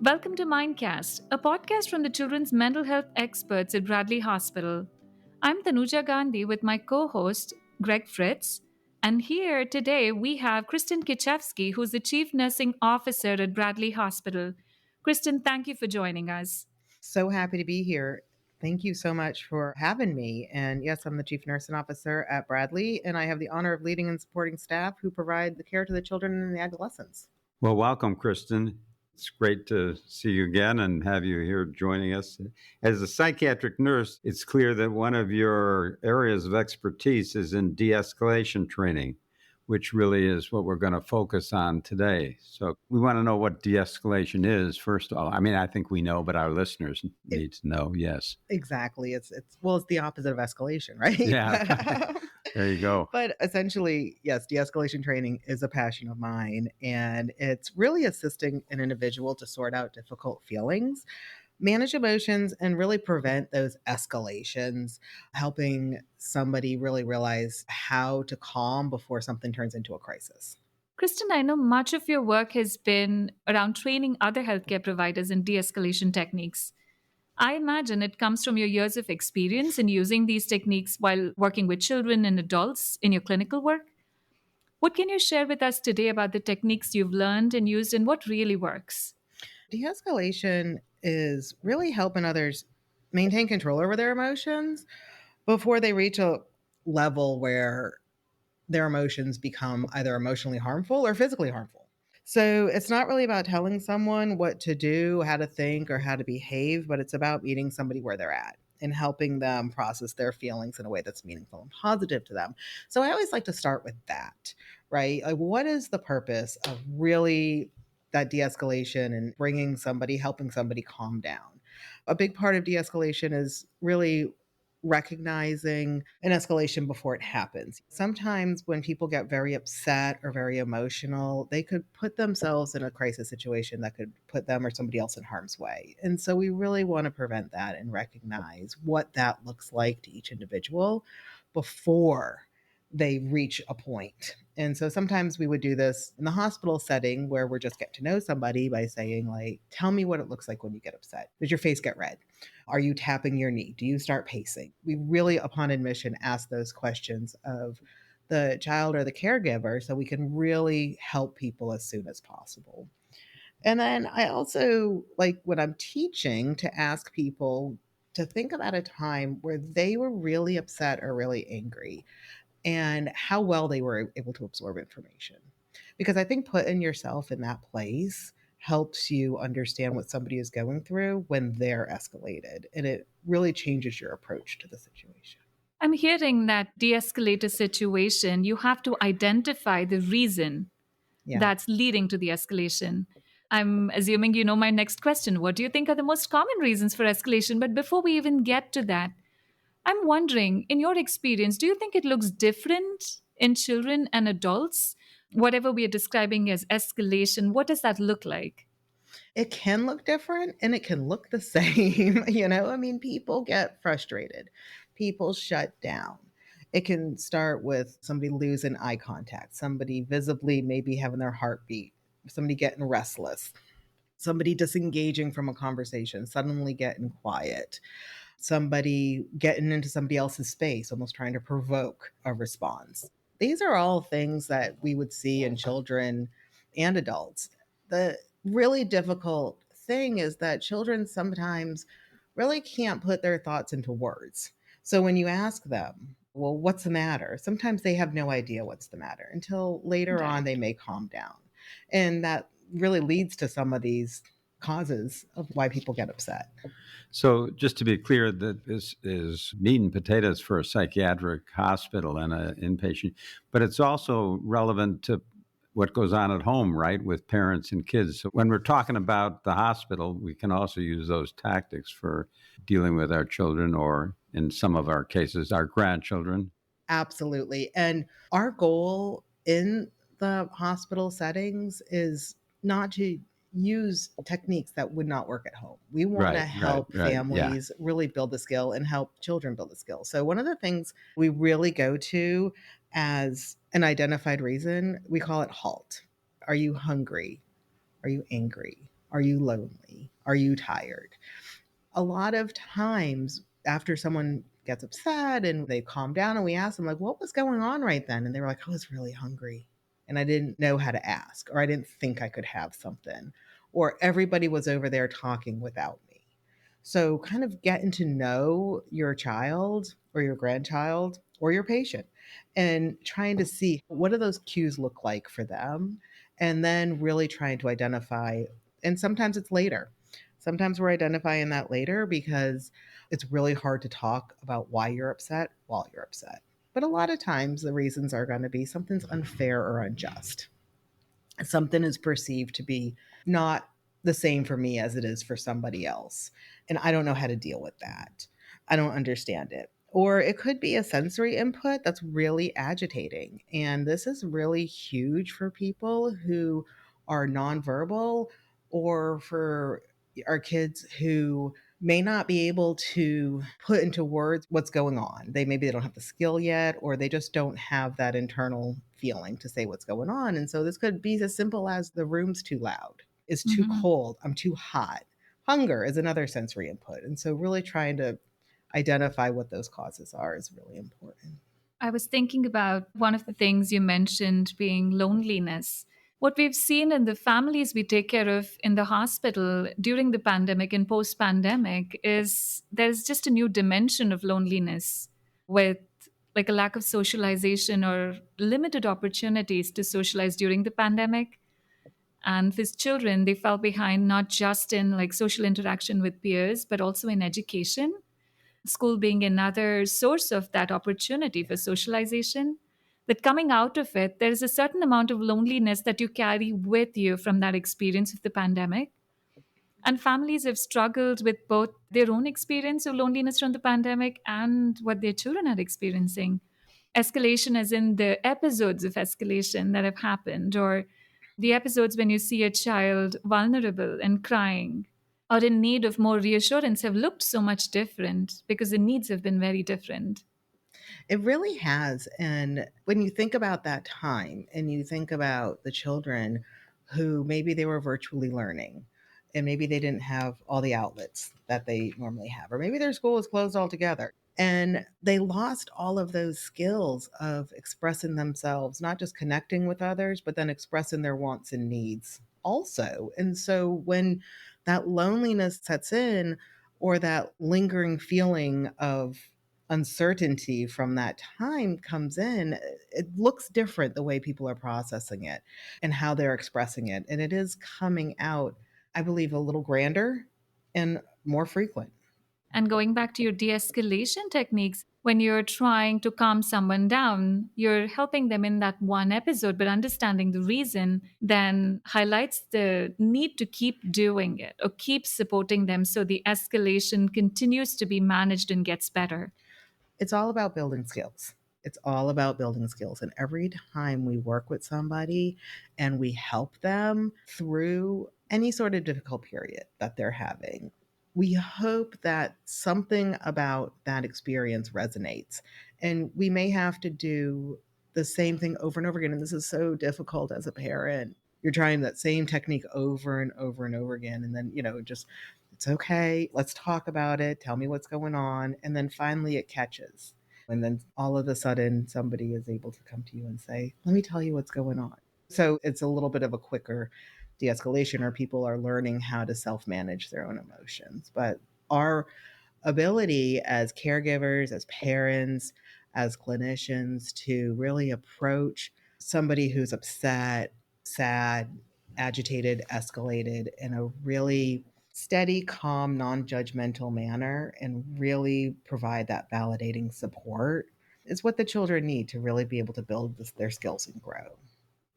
Welcome to Mindcast, a podcast from the children's mental health experts at Bradley Hospital. I'm Tanuja Gandhi with my co host, Greg Fritz. And here today we have Kristen Kichefski, who's the Chief Nursing Officer at Bradley Hospital. Kristen, thank you for joining us. So happy to be here. Thank you so much for having me. And yes, I'm the Chief Nursing Officer at Bradley, and I have the honor of leading and supporting staff who provide the care to the children and the adolescents. Well, welcome, Kristen. It's great to see you again and have you here joining us. As a psychiatric nurse, it's clear that one of your areas of expertise is in de-escalation training, which really is what we're going to focus on today. So we want to know what de-escalation is, first of all. I mean, I think we know, but our listeners need to know, yes. Exactly. It's the opposite of escalation, right? Yeah, there you go. But essentially, yes, de-escalation training is a passion of mine, and it's really assisting an individual to sort out difficult feelings, manage emotions, and really prevent those escalations, helping somebody really realize how to calm before something turns into a crisis. Kristen, I know much of your work has been around training other healthcare providers in de escalation techniques. I imagine it comes from your years of experience in using these techniques while working with children and adults in your clinical work. What can you share with us today about the techniques you've learned and used and what really works? De-escalation is really helping others maintain control over their emotions before they reach a level where their emotions become either emotionally harmful or physically harmful. So it's not really about telling someone what to do, how to think, or how to behave, but it's about meeting somebody where they're at and helping them process their feelings in a way that's meaningful and positive to them. So I always like to start with that, right? Like, what is the purpose of really that de-escalation and helping somebody calm down? A big part of de-escalation is really recognizing an escalation before it happens. Sometimes when people get very upset or very emotional, they could put themselves in a crisis situation that could put them or somebody else in harm's way. And so we really want to prevent that and recognize what that looks like to each individual before they reach a point. And so sometimes we would do this in the hospital setting where we're just getting to know somebody by saying, like, tell me what it looks like when you get upset. Does your face get red? Are you tapping your knee? Do you start pacing? We really, upon admission, ask those questions of the child or the caregiver so we can really help people as soon as possible. And then I also like when I'm teaching to ask people to think about a time where they were really upset or really angry and how well they were able to absorb information. Because I think putting yourself in that place helps you understand what somebody is going through when they're escalated. And it really changes your approach to the situation. I'm hearing that de escalate a situation, you have to identify the reason Yeah. that's leading to the escalation. I'm assuming you know my next question. What do you think are the most common reasons for escalation? But before we even get to that, I'm wondering, in your experience, do you think it looks different in children and adults? Whatever we are describing as escalation, what does that look like? It can look different and it can look the same. I mean, people get frustrated, people shut down. It can start with somebody losing eye contact, somebody visibly maybe having their heartbeat, somebody getting restless, somebody disengaging from a conversation, suddenly getting quiet, somebody getting into somebody else's space, almost trying to provoke a response. These are all things that we would see in children and adults. The really difficult thing is that children sometimes really can't put their thoughts into words. So when you ask them, well, what's the matter? Sometimes they have no idea what's the matter until later on Right. they may calm down. And that really leads to some of these causes of why people get upset. So, just to be clear, that this is meat and potatoes for a psychiatric hospital and an inpatient, but it's also relevant to what goes on at home, right, with parents and kids. So, when we're talking about the hospital, we can also use those tactics for dealing with our children or, in some of our cases, our grandchildren. Absolutely. And our goal in the hospital settings is not to use techniques that would not work at home. We want to help Yeah. families really build the skill and help children build the skill. So, one of the things we really go to as an identified reason, we call it HALT. Are you hungry? Are you angry? Are you lonely? Are you tired? A lot of times after someone gets upset and they calm down and we ask them, like, what was going on right then? And they were like, I was really hungry and I didn't know how to ask, or I didn't think I could have something, or everybody was over there talking without me. So, kind of getting to know your child or your grandchild or your patient and trying to see what do those cues look like for them. And then really trying to identify, and sometimes it's later. Sometimes we're identifying that later because it's really hard to talk about why you're upset while you're upset. But a lot of times the reasons are going to be something's unfair or unjust. Something is perceived to be not the same for me as it is for somebody else. And I don't know how to deal with that. I don't understand it. Or it could be a sensory input that's really agitating. And this is really huge for people who are nonverbal, or for our kids who may not be able to put into words what's going on. Maybe they don't have the skill yet, or they just don't have that internal feeling to say what's going on. And so this could be as simple as the room's too loud, it's too Mhm. cold, I'm too hot. Hunger is another sensory input. And so really trying to identify what those causes are is really important. I was thinking about one of the things you mentioned being loneliness. What we've seen in the families we take care of in the hospital during the pandemic and post pandemic is there's just a new dimension of loneliness with like a lack of socialization or limited opportunities to socialize during the pandemic. And these children, they fell behind not just in like social interaction with peers, but also in education, school being another source of that opportunity for socialization. That coming out of it, there is a certain amount of loneliness that you carry with you from that experience of the pandemic. And families have struggled with both their own experience of loneliness from the pandemic and what their children are experiencing. Escalation, as in the episodes of escalation that have happened, or the episodes when you see a child vulnerable and crying or in need of more reassurance, have looked so much different because the needs have been very different. It really has. And when you think about that time and you think about the children who maybe they were virtually learning and maybe they didn't have all the outlets that they normally have, or maybe their school was closed altogether. And they lost all of those skills of expressing themselves, not just connecting with others, but then expressing their wants and needs also. And so when that loneliness sets in, or that lingering feeling of uncertainty from that time comes in, it looks different the way people are processing it and how they're expressing it. And it is coming out, I believe, a little grander and more frequent. And going back to your de escalation techniques, when you're trying to calm someone down, you're helping them in that one episode, but understanding the reason then highlights the need to keep doing it or keep supporting them so the escalation continues to be managed and gets better. It's all about building skills. It's all about building skills. And every time we work with somebody and we help them through any sort of difficult period that they're having, we hope that something about that experience resonates. And we may have to do the same thing over and over again. And this is so difficult as a parent. You're trying that same technique over and over and over again. And then, just it's okay. Let's talk about it. Tell me what's going on. And then finally it catches. And then all of a sudden, somebody is able to come to you and say, let me tell you what's going on. So it's a little bit of a quicker de escalation, or people are learning how to self manage their own emotions. But our ability as caregivers, as parents, as clinicians to really approach somebody who's upset, sad, agitated, escalated in a really steady, calm, non judgmental manner and really provide that validating support is what the children need to really be able to build their skills and grow.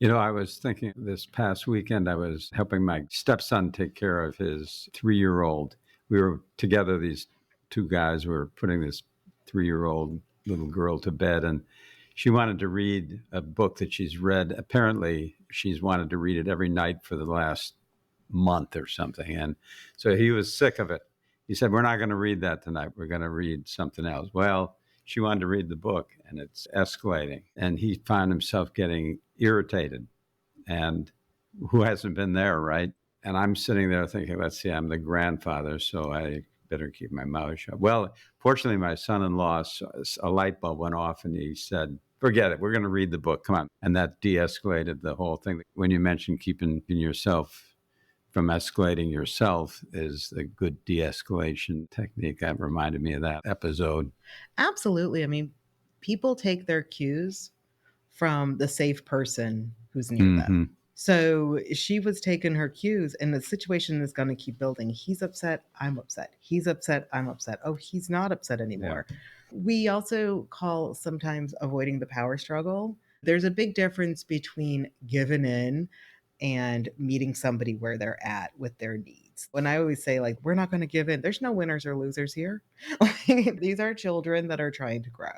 I was thinking this past weekend, I was helping my stepson take care of his 3-year-old. We were together, these two guys were putting this 3-year-old little girl to bed, and she wanted to read a book that she's read. Apparently, she's wanted to read it every night for the last month or something. And so he was sick of it. He said, we're not going to read that tonight. We're going to read something else. Well, she wanted to read the book, and it's escalating. And he found himself getting irritated. And who hasn't been there, right? And I'm sitting there thinking, let's see, I'm the grandfather, so I better keep my mouth shut. Well, fortunately, my son-in-law, a light bulb went off, and he said, forget it, we're going to read the book, come on. And that de-escalated the whole thing. When you mentioned keeping yourself from escalating yourself is a good de-escalation technique. That reminded me of that episode. Absolutely. I mean, people take their cues from the safe person who's near them. So she was taking her cues, and the situation is going to keep building. He's upset. I'm upset. He's upset. I'm upset. Oh, he's not upset anymore. Yeah. We also call sometimes avoiding the power struggle. There's a big difference between giving in and meeting somebody where they're at with their needs. When I always say, like, we're not going to give in, there's no winners or losers here. These are children that are trying to grow.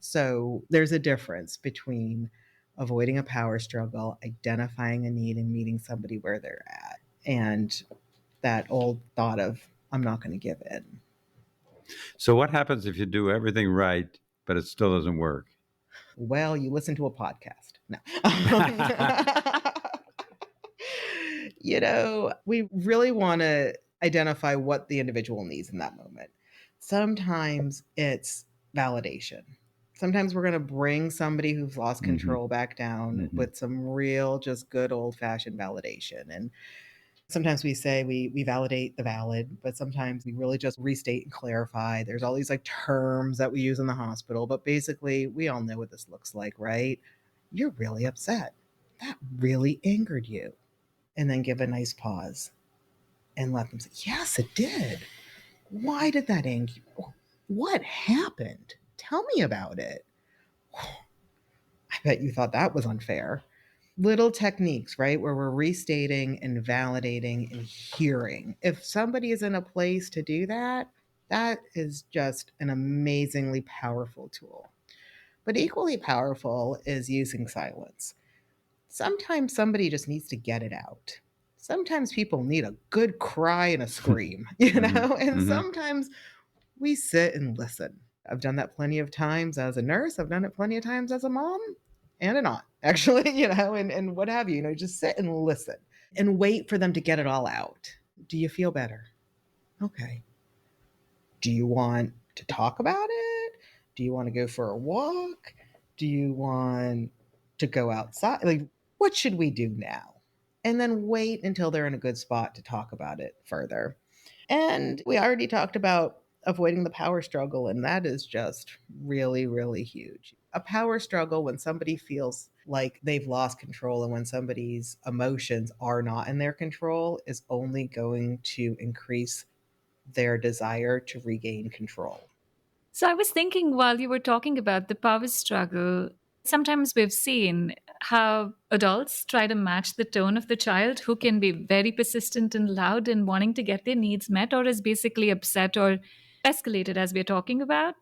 So there's a difference between avoiding a power struggle, identifying a need, and meeting somebody where they're at, and that old thought of, I'm not going to give in. So what happens if you do everything right, but it still doesn't work? Well, you listen to a podcast. No. We really want to identify what the individual needs in that moment. Sometimes it's validation. Sometimes we're going to bring somebody who's lost control back down with some real, just good old fashioned validation. And sometimes we say we validate the valid, but sometimes we really just restate and clarify. There's all these like terms that we use in the hospital, but basically we all know what this looks like, right? You're really upset. That really angered you. And then give a nice pause and let them say, yes, it did. Why did that anger you? What happened? Tell me about it. I bet you thought that was unfair. Little techniques, right? Where we're restating and validating and hearing. If somebody is in a place to do that, that is just an amazingly powerful tool. But equally powerful is using silence. Sometimes somebody just needs to get it out. Sometimes people need a good cry and a scream, and sometimes we sit and listen. I've done that plenty of times as a nurse. I've done it plenty of times as a mom and an aunt, actually, and what have you, just sit and listen and wait for them to get it all out. Do you feel better? Okay. Do you want to talk about it? Do you want to go for a walk? Do you want to go outside? Like, what should we do now? And then wait until they're in a good spot to talk about it further. And we already talked about avoiding the power struggle, and that is just really, really huge. A power struggle when somebody feels like they've lost control and when somebody's emotions are not in their control is only going to increase their desire to regain control. So I was thinking while you were talking about the power struggle, sometimes we've seen how adults try to match the tone of the child who can be very persistent and loud in wanting to get their needs met or is basically upset or escalated as we're talking about.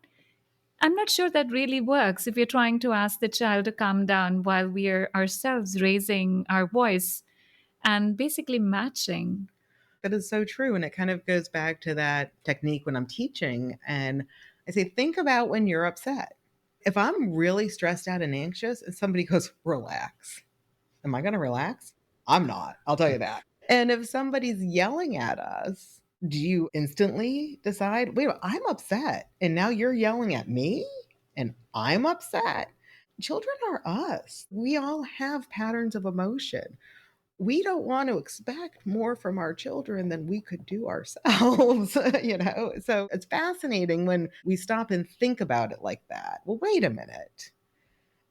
I'm not sure that really works if we're trying to ask the child to calm down while we're ourselves raising our voice and basically matching. That is so true. And it kind of goes back to that technique when I'm teaching. And I say, think about when you're upset. If I'm really stressed out and anxious and somebody goes, relax, am I going to relax? I'm not. I'll tell you that. And if somebody's yelling at us, do you instantly decide, wait, I'm upset. And now you're yelling at me and I'm upset? Children are us. We all have patterns of emotion. We don't want to expect more from our children than we could do ourselves, So it's fascinating when we stop and think about it like that. Well, wait a minute.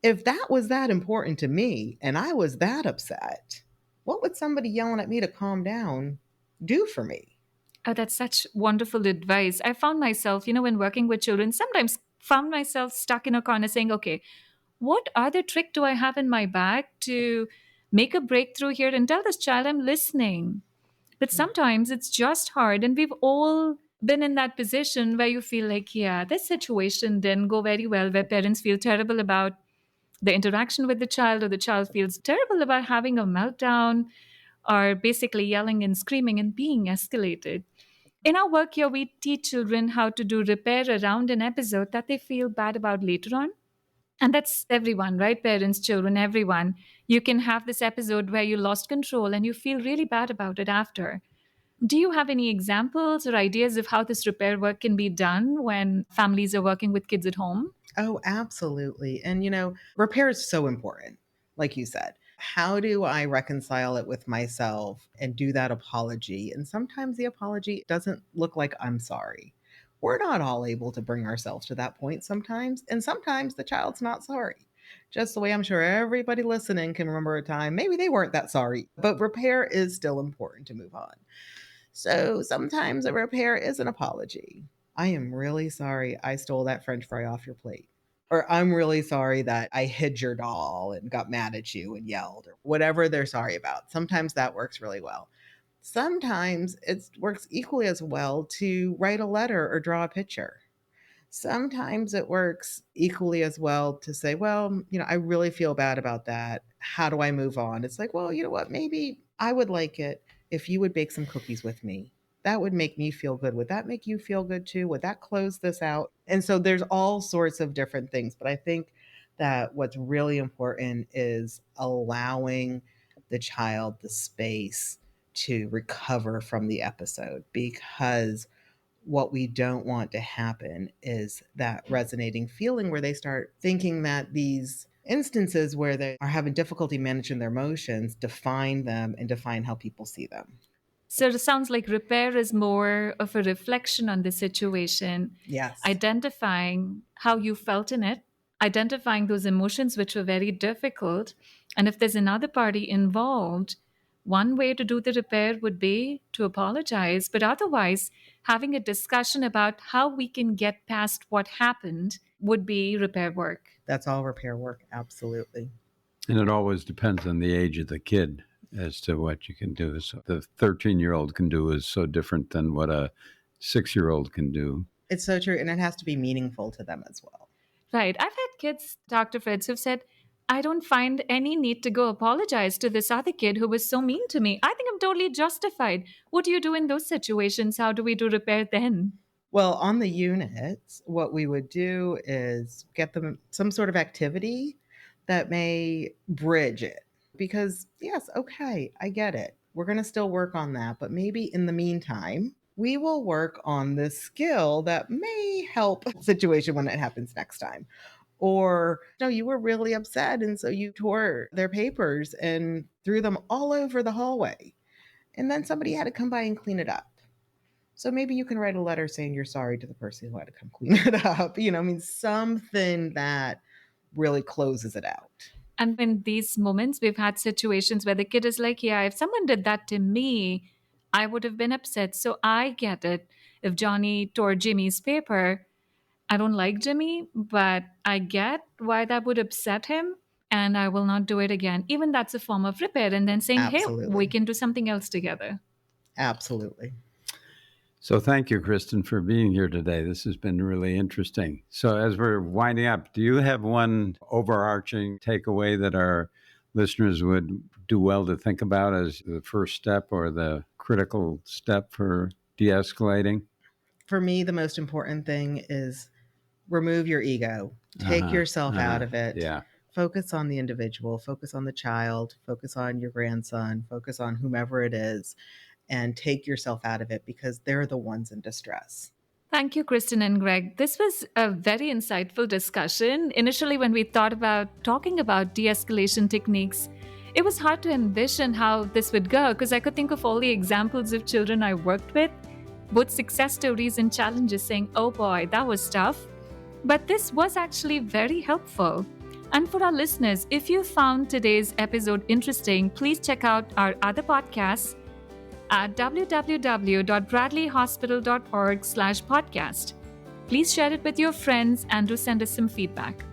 If that was that important to me and I was that upset, what would somebody yelling at me to calm down do for me? Oh, that's such wonderful advice. I found myself, when working with children, sometimes found myself stuck in a corner saying, okay, what other trick do I have in my bag to make a breakthrough here and tell this child I'm listening? But sometimes it's just hard. And we've all been in that position where you feel like, yeah, this situation didn't go very well, where parents feel terrible about the interaction with the child, or the child feels terrible about having a meltdown, or basically yelling and screaming and being escalated. In our work here, we teach children how to do repair around an episode that they feel bad about later on. And that's everyone, right? Parents, children, everyone. You can have this episode where you lost control and you feel really bad about it after. Do you have any examples or ideas of how this repair work can be done when families are working with kids at home? Oh, absolutely. And, repair is so important, like you said. How do I reconcile it with myself and do that apology? And sometimes the apology doesn't look like I'm sorry. We're not all able to bring ourselves to that point sometimes. And sometimes the child's not sorry. Just the way I'm sure everybody listening can remember a time, maybe they weren't that sorry, but repair is still important to move on. So sometimes a repair is an apology. I am really sorry I stole that french fry off your plate. Or I'm really sorry that I hid your doll and got mad at you and yelled, or whatever they're sorry about. Sometimes that works really well. Sometimes it works equally as well to write a letter or draw a picture. Sometimes it works equally as well to say, well, I really feel bad about that. How do I move on? It's like, well, you know what? Maybe I would like it if you would bake some cookies with me. That would make me feel good. Would that make you feel good too? Would that close this out? And so there's all sorts of different things. But I think that what's really important is allowing the child the space to recover from the episode, because what we don't want to happen is that resonating feeling where they start thinking that these instances where they are having difficulty managing their emotions define them and define how people see them. So it sounds like repair is more of a reflection on the situation, Yes, identifying how you felt in it, identifying those emotions which were very difficult. And if there's another party involved, one way to do the repair would be to apologize. But otherwise, having a discussion about how we can get past what happened would be repair work. that's all repair work. Absolutely. And it always depends on the age of the kid as to what you can do. So the 13-year-old can do is so different than what a 6-year-old can do. It's so true. And it has to be meaningful to them as well. Right. I've had kids, Dr. Fritz, who've said, I don't find any need to go apologize to this other kid who was so mean to me. I think I'm totally justified. What do you do in those situations? How do we do repair then? Well, on the units, what we would do is get them some sort of activity that may bridge it. Because, yes, okay, I get it. We're going to still work on that. But maybe in the meantime, we will work on this skill that may help the situation when it happens next time. Or, no, you were really upset. And so you tore their papers and threw them all over the hallway. And then somebody had to come by and clean it up. So maybe you can write a letter saying you're sorry to the person who had to come clean it up. Something that really closes it out. And in these moments, we've had situations where the kid is like, yeah, if someone did that to me, I would have been upset. So I get it. If Johnny tore Jimmy's paper, I don't like Jimmy, but I get why that would upset him. And I will not do it again. Even that's a form of repair. And then saying, hey, we Absolutely. can do something else together. Absolutely. So thank you, Kristen, for being here today. This has been really interesting. So as we're winding up, do you have one overarching takeaway that our listeners would do well to think about as the first step or the critical step for de-escalating? For me, the most important thing is remove your ego, take yourself out of it. Yeah. Focus on the individual, focus on the child, focus on your grandson, focus on whomever it is, and take yourself out of it because they're the ones in distress. Thank you, Kristen and Greg. This was a very insightful discussion. Initially, when we thought about talking about de-escalation techniques, it was hard to envision how this would go because I could think of all the examples of children I worked with, both success stories and challenges, saying, oh boy, that was tough. But this was actually very helpful. And for our listeners, if you found today's episode interesting, please check out our other podcasts at www.bradleyhospital.org/podcast. Please share it with your friends and do send us some feedback.